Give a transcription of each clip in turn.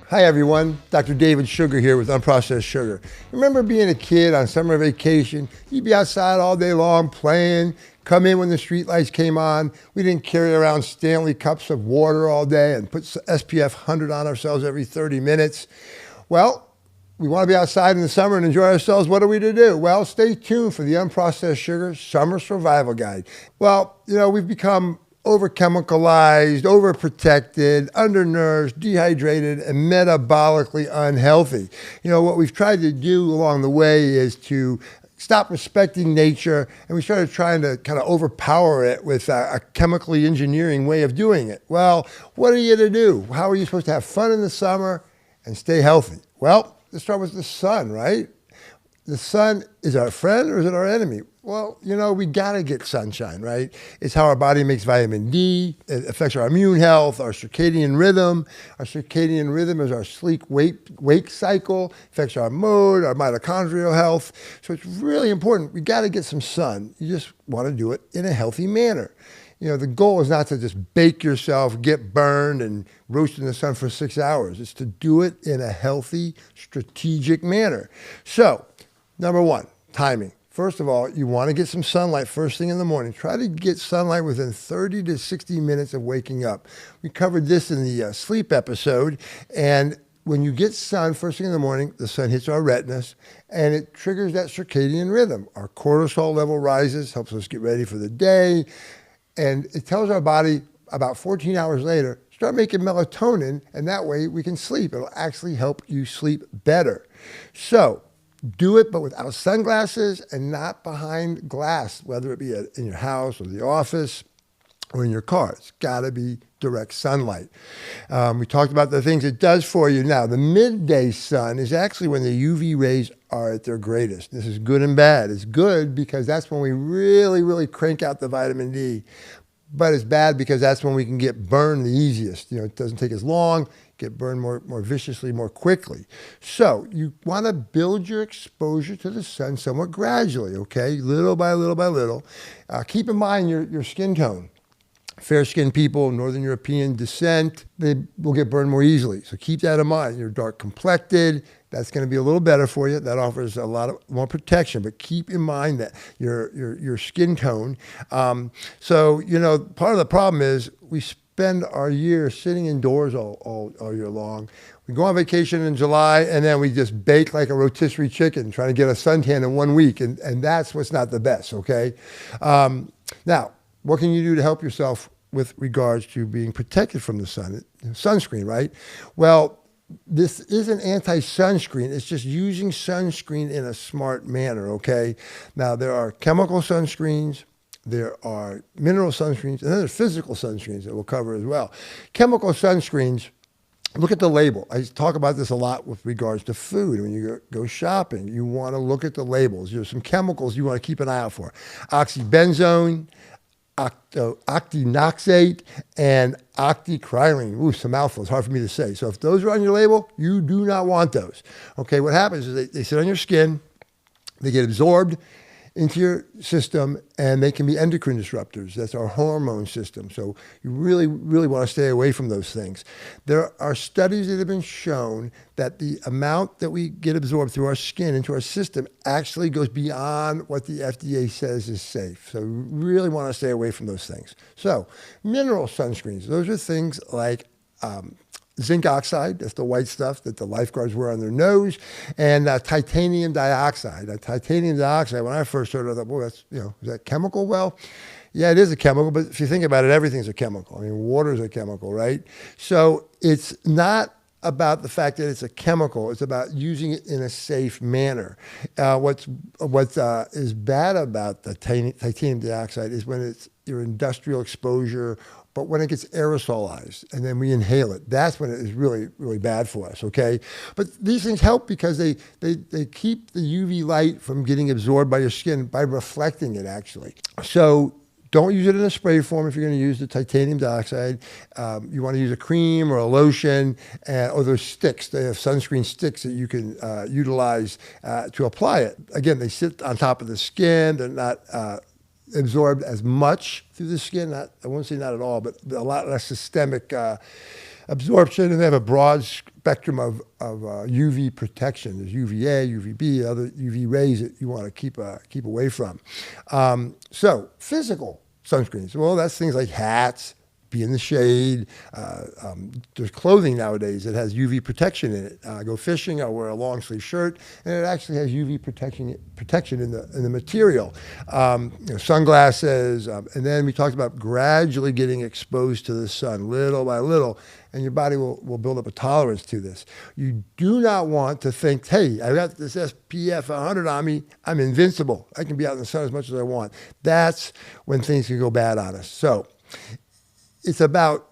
Hi everyone, Dr. David Sugar here with Unprocessed Sugar. Remember being a kid on summer vacation? You'd be outside all day long playing, come in when the street lights came on. We didn't carry around Stanley cups of water all day and put SPF 100 on ourselves every 30 minutes. Well, we want to be outside in the summer and enjoy ourselves. What are we to do? Well, stay tuned for the Unprocessed Sugar Summer Survival Guide. Well, we've become over-chemicalized, overprotected, undernourished, dehydrated, and metabolically unhealthy. What we've tried to do along the way is to stop respecting nature, and we started trying to kind of overpower it with a chemically engineering way of doing it. Well, what are you to do? How are you supposed to have fun in the summer and stay healthy? Well, let's start with the sun, right? The sun is our friend or is it our enemy? Well, we got to get sunshine, right? It's how our body makes vitamin D. It affects our immune health, our circadian rhythm. Our circadian rhythm is our sleep-wake cycle, affects our mood, our mitochondrial health. So it's really important. We got to get some sun. You just want to do it in a healthy manner. The goal is not to just bake yourself, get burned, and roast in the sun for 6 hours. It's to do it in a healthy, strategic manner. So, number one, timing. First of all, you want to get some sunlight first thing in the morning. Try to get sunlight within 30 to 60 minutes of waking up. We covered this in the sleep episode. And when you get sun first thing in the morning, the sun hits our retinas and it triggers that circadian rhythm. Our cortisol level rises, helps us get ready for the day. And it tells our body about 14 hours later, start making melatonin, and that way we can sleep. It'll actually help you sleep better. So, do it, but without sunglasses and not behind glass, whether it be in your house or the office or in your car. It's got to be direct sunlight. We talked about the things it does for you. Now, the midday sun is actually when the UV rays are at their greatest. This is good and bad. It's good because that's when we really, really crank out the vitamin D. But it's bad because that's when we can get burned the easiest. It doesn't take as long, get burned more viciously, more quickly. So you want to build your exposure to the sun somewhat gradually, okay? Little by little by little. Keep in mind your skin tone. Fair-skinned people, Northern European descent, they will get burned more easily. So keep that in mind. You're dark-complected. That's going to be a little better for you. That offers a lot more protection. But keep in mind that your skin tone. So part of the problem is we spend our year sitting indoors all year long. We go on vacation in July, and then we just bake like a rotisserie chicken, trying to get a suntan in 1 week. And that's what's not the best, okay? Now, what can you do to help yourself with regards to being protected from the sun? Sunscreen, right? Well, this isn't anti-sunscreen. It's just using sunscreen in a smart manner, okay? Now, there are chemical sunscreens, there are mineral sunscreens, and then there's physical sunscreens that we'll cover as well. Chemical sunscreens, look at the label. I talk about this a lot with regards to food. When you go shopping, you want to look at the labels. There's some chemicals you want to keep an eye out for. Oxybenzone, octinoxate, and octocrylene. Ooh, some mouthfuls, hard for me to say. So if those are on your label, you do not want those. Okay, what happens is they sit on your skin, they get absorbed into your system, and they can be endocrine disruptors. That's our hormone system. So you really, really want to stay away from those things. There are studies that have been shown that the amount that we get absorbed through our skin into our system actually goes beyond what the FDA says is safe. So we really want to stay away from those things. So mineral sunscreens, those are things like zinc oxide, that's the white stuff that the lifeguards wear on their nose, and titanium dioxide. Titanium dioxide, when I first heard it, I thought, boy, that's, is that chemical? Well, yeah, it is a chemical, but if you think about it, everything's a chemical. I mean, water's a chemical, right? So it's not about the fact that it's a chemical. It's about using it in a safe manner. What is bad about the titanium dioxide is when it's your industrial exposure, but when it gets aerosolized and then we inhale it, that's when it is really, really bad for us, okay? But these things help because they keep the UV light from getting absorbed by your skin by reflecting it, actually. So don't use it in a spray form if you're going to use the titanium dioxide. You want to use a cream or a lotion, or those sticks. They have sunscreen sticks that you can utilize to apply it. Again, they sit on top of the skin. They're not absorbed as much through the skin. I won't say not at all, but a lot less systemic absorption, and they have a broad spectrum of UV protection. There's UVA, UVB, other UV rays that you want to keep away from. So physical sunscreens. Well, that's things like hats, be in the shade. There's clothing nowadays that has UV protection in it. I go fishing, I'll wear a long sleeve shirt, and it actually has UV protection in the material. Sunglasses, and then we talked about gradually getting exposed to the sun, little by little, and your body will build up a tolerance to this. You do not want to think, hey, I got this SPF 100 on me, I'm invincible. I can be out in the sun as much as I want. That's when things can go bad on us. So it's about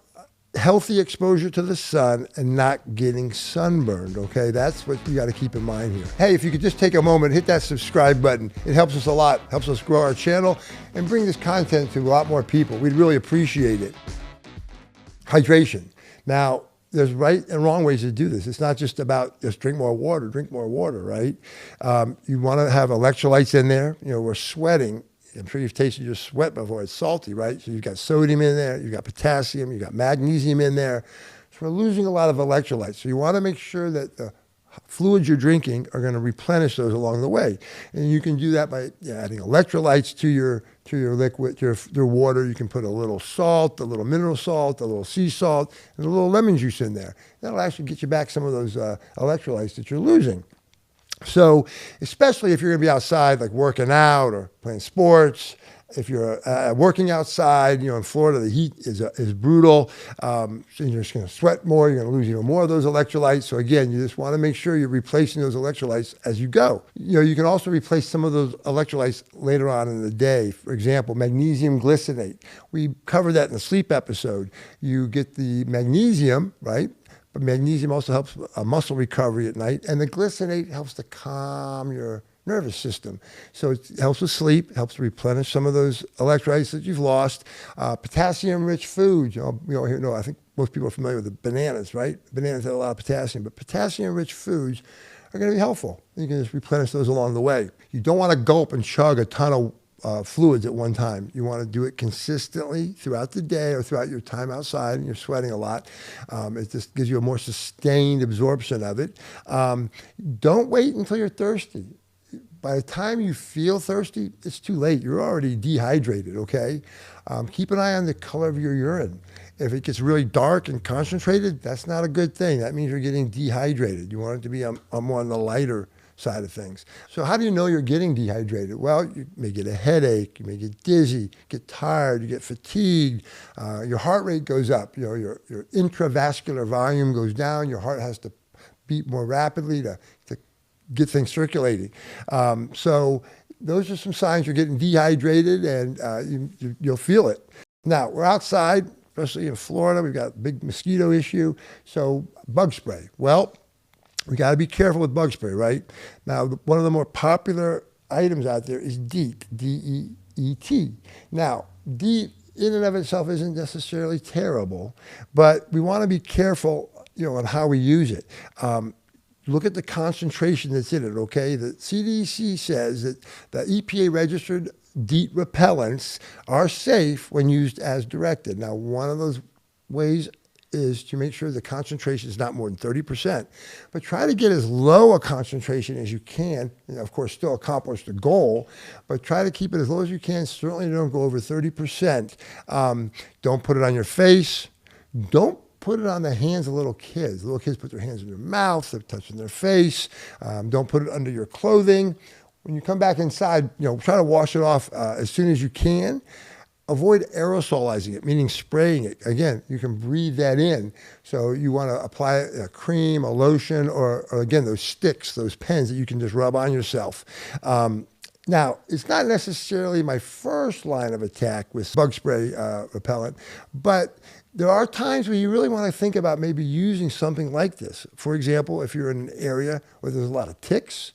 healthy exposure to the sun and not getting sunburned, okay? That's what you got to keep in mind here. Hey, if you could just take a moment, hit that subscribe button. It helps us a lot, helps us grow our channel and bring this content to a lot more people. We'd really appreciate it. Hydration. Now, there's right and wrong ways to do this. It's not just about just drink more water, right? You want to have electrolytes in there. You know, we're sweating. I'm sure you've tasted your sweat before. It's salty, right? So you've got sodium in there, you've got potassium, you've got magnesium in there. So we're losing a lot of electrolytes. So you want to make sure that the fluids you're drinking are going to replenish those along the way. And you can do that by adding electrolytes to your liquid, your water. You can put a little salt, a little mineral salt, a little sea salt, and a little lemon juice in there. That'll actually get you back some of those electrolytes that you're losing. So especially if you're going to be outside, like working out or playing sports, if you're working outside, you know, in Florida, the heat is brutal. So you're just going to sweat more. You're going to lose even more of those electrolytes. So again, you just want to make sure you're replacing those electrolytes as you go. You know, you can also replace some of those electrolytes later on in the day. For example, magnesium glycinate. We covered that in the sleep episode. You get the magnesium, right? But magnesium also helps muscle recovery at night, and the glycinate helps to calm your nervous system. So it helps with sleep, helps to replenish some of those electrolytes that you've lost. Potassium-rich foods, I think most people are familiar with the bananas, right? Bananas have a lot of potassium, but potassium-rich foods are going to be helpful. You can just replenish those along the way. You don't want to gulp and chug a ton of fluids at one time. You want to do it consistently throughout the day or throughout your time outside and you're sweating a lot. It just gives you a more sustained absorption of it. Don't wait until you're thirsty. By the time you feel thirsty, it's too late. You're already dehydrated, okay? Keep an eye on the color of your urine. If it gets really dark and concentrated, that's not a good thing. That means you're getting dehydrated. You want it to be more on the lighter side of things. So how do you know you're getting dehydrated? Well, you may get a headache, you may get dizzy, get tired, you get fatigued, your heart rate goes up, your intravascular volume goes down, your heart has to beat more rapidly to get things circulating. So those are some signs you're getting dehydrated, and you'll feel it. Now, we're outside, especially in Florida, we've got a big mosquito issue, so bug spray. Well, we got to be careful with bug spray, right? Now, one of the more popular items out there is DEET, D-E-E-T. Now, DEET in and of itself isn't necessarily terrible, but we want to be careful, on how we use it. Look at the concentration that's in it, okay? The CDC says that the EPA-registered DEET repellents are safe when used as directed. Now, one of those ways is to make sure the concentration is not more than 30%, but try to get as low a concentration as you can. Of course, still accomplish the goal, but try to keep it as low as you can. Certainly don't go over 30%. Don't put it on your face. Don't put it on the hands of little kids. Little kids put their hands in their mouth, they're touching their face. Don't put it under your clothing. When you come back inside, try to wash it off as soon as you can. Avoid aerosolizing it, meaning spraying it. Again, you can breathe that in. So you want to apply a cream, a lotion, or again, those sticks, those pens that you can just rub on yourself. Now, it's not necessarily my first line of attack with bug spray repellent, but there are times where you really want to think about maybe using something like this. For example, if you're in an area where there's a lot of ticks,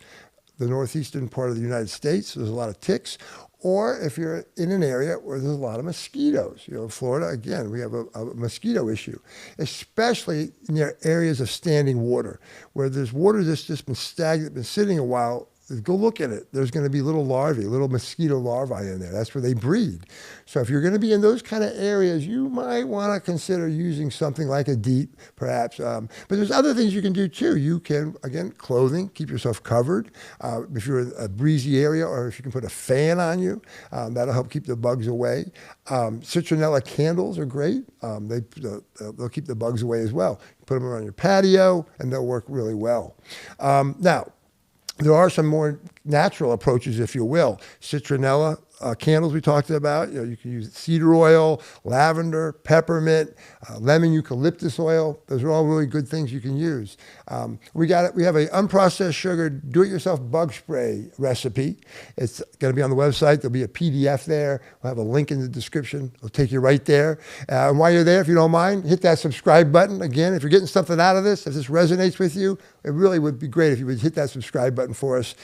the northeastern part of the United States, there's a lot of ticks, or if you're in an area where there's a lot of mosquitoes. In Florida, again, we have a mosquito issue, especially near areas of standing water, where there's water that's just been stagnant, been sitting a while. go look at it. There's going to be little larvae, little mosquito larvae in there. That's where they breed. So if you're going to be in those kind of areas, you might want to consider using something like a DEET, perhaps. But there's other things you can do too. You can, again, clothing, keep yourself covered. If you're in a breezy area, or if you can put a fan on you, that'll help keep the bugs away. Citronella candles are great. They'll keep the bugs away as well. Put them on your patio, and they'll work really well. Now, there are some more natural approaches, if you will. Citronella candles we talked about. You can use cedar oil, lavender, peppermint, lemon eucalyptus oil. Those are all really good things you can use. We have an unprocessed sugar do-it-yourself bug spray recipe. It's going to be on the website. There'll be a PDF there. We'll have a link in the description. It'll take you right there. And while you're there, if you don't mind, hit that subscribe button. Again, if you're getting something out of this, if this resonates with you, it really would be great if you would hit that subscribe button for us.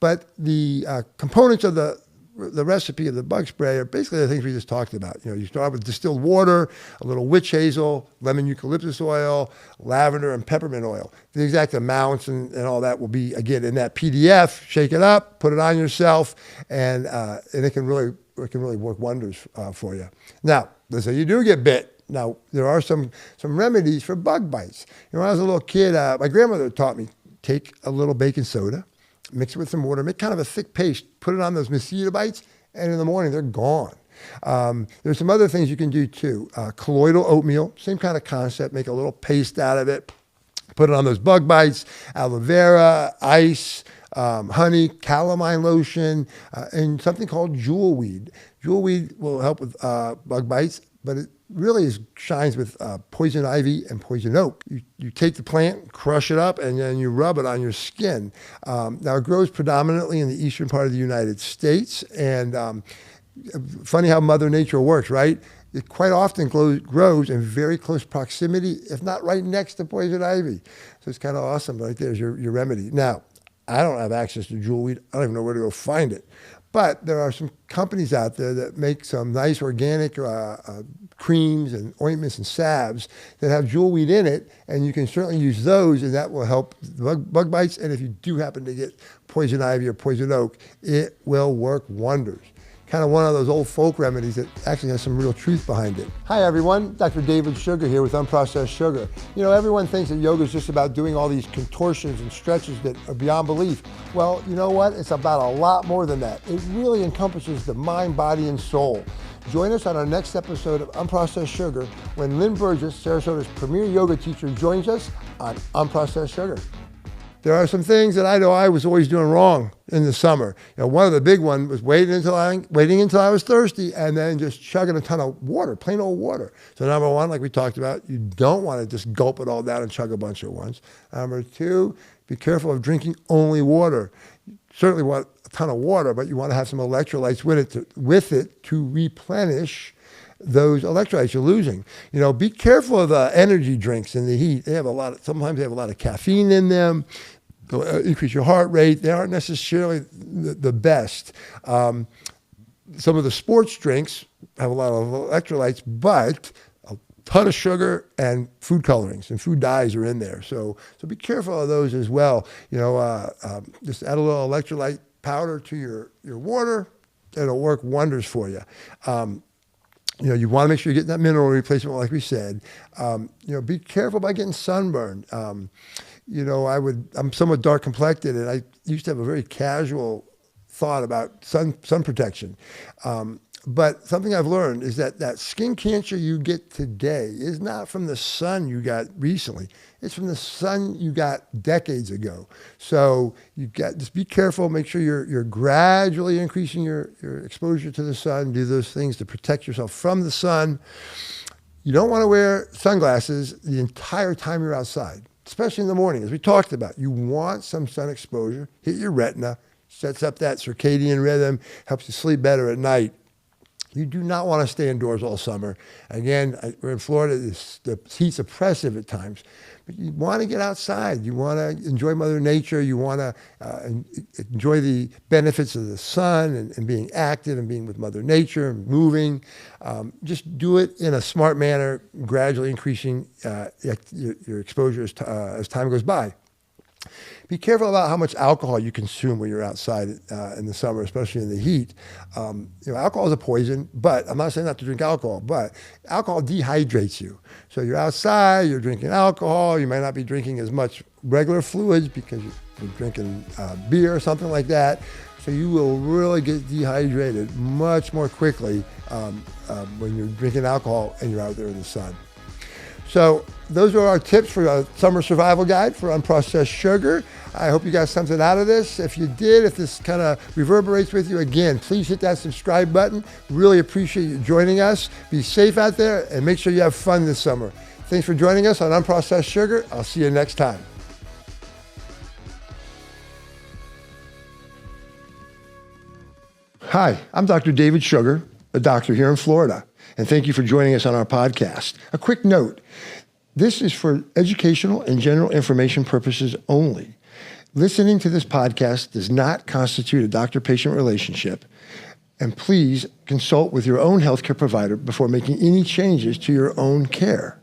But the components of the recipe of the bug spray are basically the things we just talked about. You start with distilled water, a little witch hazel, lemon eucalyptus oil, lavender, and peppermint oil. The exact amounts and all that will be, again, in that PDF. Shake it up, put it on yourself, and it can really work wonders for you. Now, let's say you do get bit. Now, there are some remedies for bug bites. When I was a little kid, my grandmother taught me, take a little baking soda, mix it with some water, make kind of a thick paste, put it on those mosquito bites, and in the morning, they're gone. There's some other things you can do too. Colloidal oatmeal, same kind of concept, make a little paste out of it, put it on those bug bites, aloe vera, ice, honey, calamine lotion, and something called jewelweed. Jewelweed will help with bug bites, but it really shines with poison ivy and poison oak. You take the plant, crush it up, and then you rub it on your skin. Now, it grows predominantly in the eastern part of the United States, and funny how Mother Nature works, right? It quite often grows in very close proximity, if not right next to poison ivy. So it's kind of awesome. Right there's your remedy. Now, I don't have access to jewelweed. I don't even know where to go find it. But there are some companies out there that make some nice organic creams and ointments and salves that have jewelweed in it, and you can certainly use those, and that will help bug bites. And if you do happen to get poison ivy or poison oak, it will work wonders. Kind of one of those old folk remedies that actually has some real truth behind it. Hi everyone, Dr. David Sugar here with Unprocessed Sugar. Everyone thinks that yoga is just about doing all these contortions and stretches that are beyond belief. Well, you know what? It's about a lot more than that. It really encompasses the mind, body, and soul. Join us on our next episode of Unprocessed Sugar when Lynn Burgess, Sarasota's premier yoga teacher, joins us on Unprocessed Sugar. There are some things that I know I was always doing wrong in the summer. One of the big ones was waiting until I was thirsty and then just chugging a ton of water, plain old water. So number one, like we talked about, you don't want to just gulp it all down and chug a bunch at once. Number two, be careful of drinking only water. You certainly want a ton of water, but you want to have some electrolytes with it to replenish those electrolytes you're losing. Be careful of the energy drinks in the heat. Sometimes they have a lot of caffeine in them. They'll increase your heart rate. They aren't necessarily the best. Some of the sports drinks have a lot of electrolytes, but a ton of sugar and food colorings and food dyes are in there. So be careful of those as well. Just add a little electrolyte powder to your water. It'll work wonders for you. You want to make sure you're getting that mineral replacement, like we said. Be careful about getting sunburned. I'm somewhat dark complected, and I used to have a very casual thought about sun protection. But something I've learned is that skin cancer you get today is not from the sun you got recently. It's from the sun you got decades ago. So just be careful. Make sure you're gradually increasing your exposure to the sun. Do those things to protect yourself from the sun. You don't want to wear sunglasses the entire time you're outside, especially in the morning, as we talked about. You want some sun exposure. Hit your retina, sets up that circadian rhythm, helps you sleep better at night. You do not want to stay indoors all summer. Again, we're in Florida. The heat's oppressive at times. But you want to get outside. You want to enjoy Mother Nature. You want to enjoy the benefits of the sun and being active and being with Mother Nature and moving. Just do it in a smart manner, gradually increasing your exposure as time goes by. Be careful about how much alcohol you consume when you're outside in the summer, especially in the heat. Alcohol is a poison, but I'm not saying not to drink alcohol, but alcohol dehydrates you. So you're outside, you're drinking alcohol, you might not be drinking as much regular fluids because you're drinking beer or something like that. So you will really get dehydrated much more quickly when you're drinking alcohol and you're out there in the sun. So those are our tips for a summer survival guide for unprocessed sugar. I hope you got something out of this. If you did, if this kind of reverberates with you again, please hit that subscribe button. Really appreciate you joining us. Be safe out there and make sure you have fun this summer. Thanks for joining us on Unprocessed Sugar. I'll see you next time. Hi, I'm Dr. David Sugar, a doctor here in Florida, and thank you for joining us on our podcast. A quick note, this is for educational and general information purposes only. Listening to this podcast does not constitute a doctor-patient relationship, and please consult with your own healthcare provider before making any changes to your own care.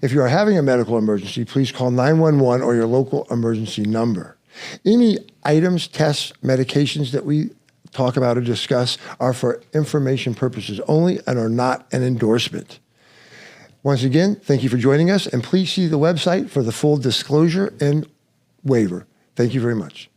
If you are having a medical emergency, please call 911 or your local emergency number. Any items, tests, medications that we talk about or discuss are for information purposes only and are not an endorsement. Once again, thank you for joining us, and please see the website for the full disclosure and waiver. Thank you very much.